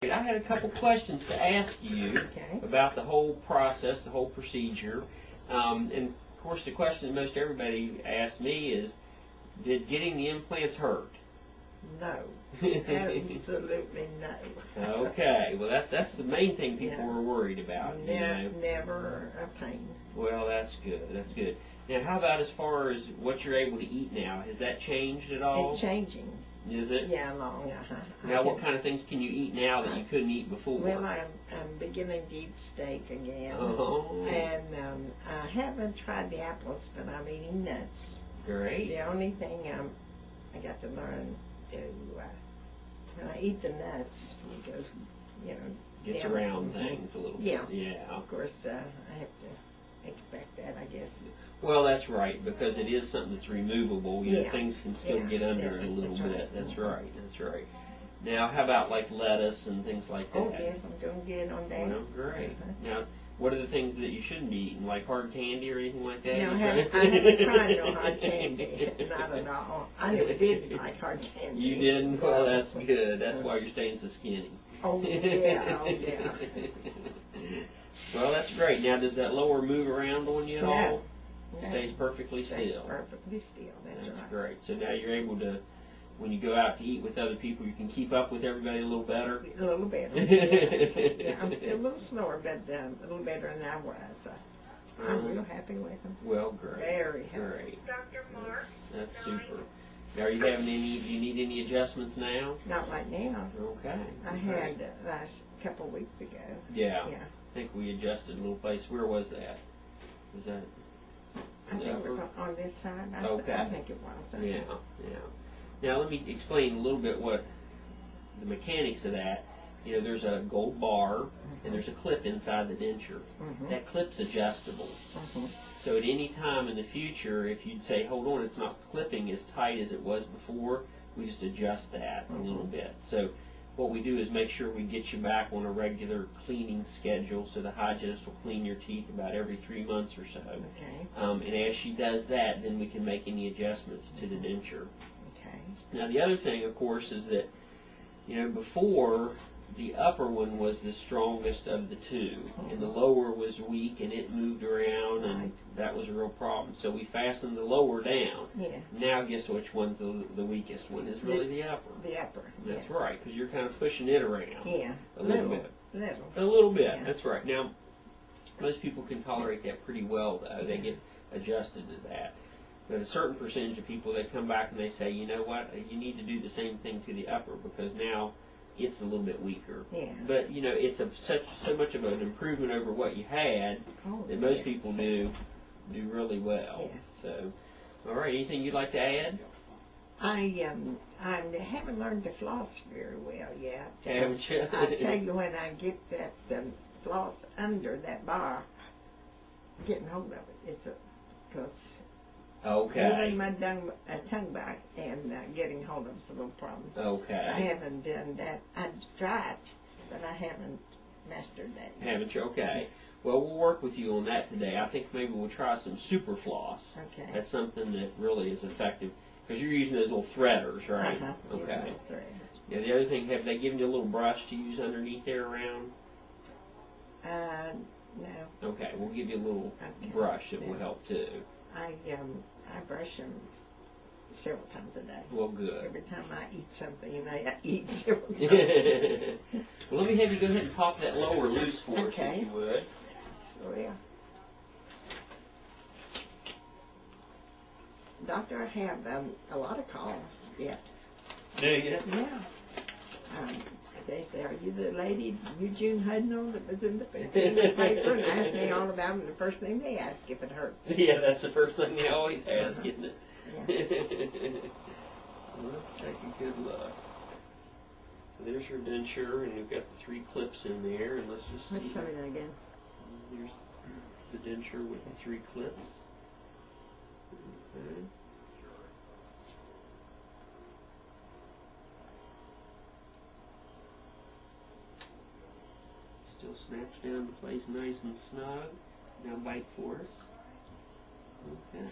I had a couple questions to ask you about the whole process, the whole procedure. And of course the question that most everybody asks me is, did getting the implants hurt? No. Absolutely no. Okay, well that's the main thing people were worried about. Never a pain. Well, that's good, that's good. Now how about as far as what you're able to eat now? Has that changed at all? It's changing. Is it? Yeah, long. Now, what kind of things can you eat now that you couldn't eat before? Well, I'm beginning to eat steak again. Oh. And I haven't tried the apples, but I'm eating nuts. Great. The only thing I got to learn to, when I eat the nuts, it goes, Gets around things a little bit. Yeah. Of course, I have to expect that, I guess. Well, that's right, because it is something that's removable. Things can still get under it a little bit. That's right. That's right. Now, how about like lettuce and things like that? Oh, yes, I'm doing good on that. Well, great. Now, what are the things that you shouldn't be eating, like hard candy or anything like that? No, I haven't tried no hard candy. Not at all. I never did like hard candy. You didn't? Well, that's good. That's why you're staying so skinny. Oh, yeah. Oh, yeah. Well, that's great. Now, does that lower move around on you at all? No. Stays perfectly still. Stays perfectly still. That's right. Great. So now you're able to, when you go out to eat with other people, you can keep up with everybody a little better? A little better. Yeah, I'm still a little slower, but a little better than I was. I'm real happy with them. Well, great. Very happy. Great. Dr. Mark? That's super. Now, are you having any, do you need any adjustments now? Not right now. Okay. I had last couple of weeks ago. Yeah. I think we adjusted a little place. Where was that? Was that? I think it was on this side. Okay. I think it was. Yeah. Now let me explain a little bit what the mechanics of that. There's a gold bar and there's a clip inside the denture. That clip's adjustable. So at any time in the future, if you'd say, hold on, it's not clipping as tight as it was before, we just adjust that a little bit. So what we do is make sure we get you back on a regular cleaning schedule, so the hygienist will clean your teeth about every 3 months or so. Okay. And as she does that, then we can make any adjustments to the denture. Okay. Now the other thing, of course, is that, before, the upper one was the strongest of the two, and the lower was weak, and it moved around, and that was a real problem. So we fastened the lower down. Yeah. Now guess which one's the weakest one? Is really the upper. The upper. That's right, because you're kind of pushing it around. Yeah. A little bit. A little bit. That's right. Now, most people can tolerate that pretty well, though. They get adjusted to that. But a certain percentage of people, they come back and they say, you know what, you need to do the same thing to the upper, because now it's a little bit weaker. Yeah. But, it's so much of an improvement over what you had that most people do really well. Yes. So, all right, anything you'd like to add? I haven't learned to floss very well yet. Haven't you? I tell you, when I get that floss under that bar, getting hold of it, it's because moving my tongue back and getting hold of it's a little problem. Okay. I haven't done that. I tried, but I haven't mastered that yet. Haven't you? Okay. Well, we'll work with you on that today. I think maybe we'll try some super floss. Okay. That's something that really is effective, because you're using those little threaders, right? Okay. Yeah, the other thing, have they given you a little brush to use underneath there around? No. Okay, we'll give you a little brush that will help too. I brush them several times a day. Well, good. Every time I eat something, I eat several times. Well, let me have you go ahead and pop that lower loose for us, if you would. Oh, yeah. Doctor, I have a lot of calls yet. Do you? Yeah. They say, are you the lady, Eugene Hudnal, that was in the paper? And asked me all about them. The first thing they ask if it hurts. Yeah, that's the first thing they always ask, isn't it? Yeah. Well, let's take a good look. So there's your denture, and you've got the 3 clips in there, and let's just see. Let's show me that again. Here's the denture with the 3 clips. Okay. Still snaps down to place nice and snug. Now bite for us. Okay.